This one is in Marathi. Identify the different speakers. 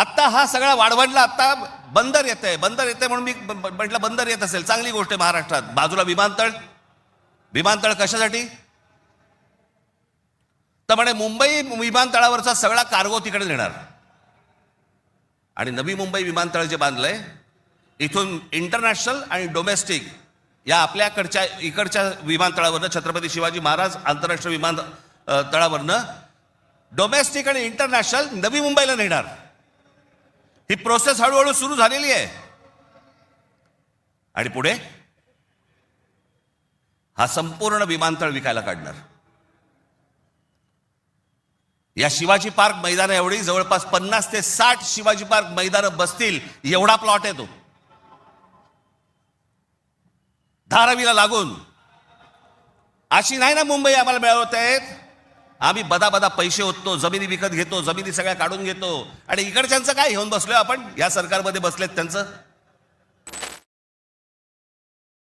Speaker 1: आत्ता हा सगळा वाढवणला, आत्ता बंदर येत आहे म्हणून मी म्हटलं बंदर येत असेल चांगली गोष्ट आहे महाराष्ट्रात. बाजूला विमानतळ कशासाठी? तर म्हणे मुंबई विमानतळावरचा सगळा कार्गो तिकडे नेणार. आणि नवी मुंबई विमानतळ जे बांधलंय, इथून इंटरनॅशनल आणि डोमेस्टिक या आपल्याकडच्या इकडच्या विमानतळावरनं, छत्रपती शिवाजी महाराज आंतरराष्ट्रीय विमानतळावरनं डोमेस्टिक आणि इंटरनॅशनल नवी मुंबईला नेणार. ही प्रोसेस हळूहळू सुरू झालेली आहे. आणि पुढे हा संपूर्ण विमानतळ विकायला काढणार. या शिवाजी पार्क मैदाना एवढी जवळपास 50 ते 60 शिवाजी पार्क मैदानं बसतील एवढा प्लॉट आहे तो, धारावीला लागून. अशी नाही ना मुंबई आम्हाला मिळवत आहेत. आम्ही बदा पैसे ओततो, जमिनी विकत घेतो, जमिनी सगळ्या काढून घेतो. आणि इकडच्यांचं काय घेऊन बसलोय आपण? या सरकारमध्ये बसलेत त्यांचं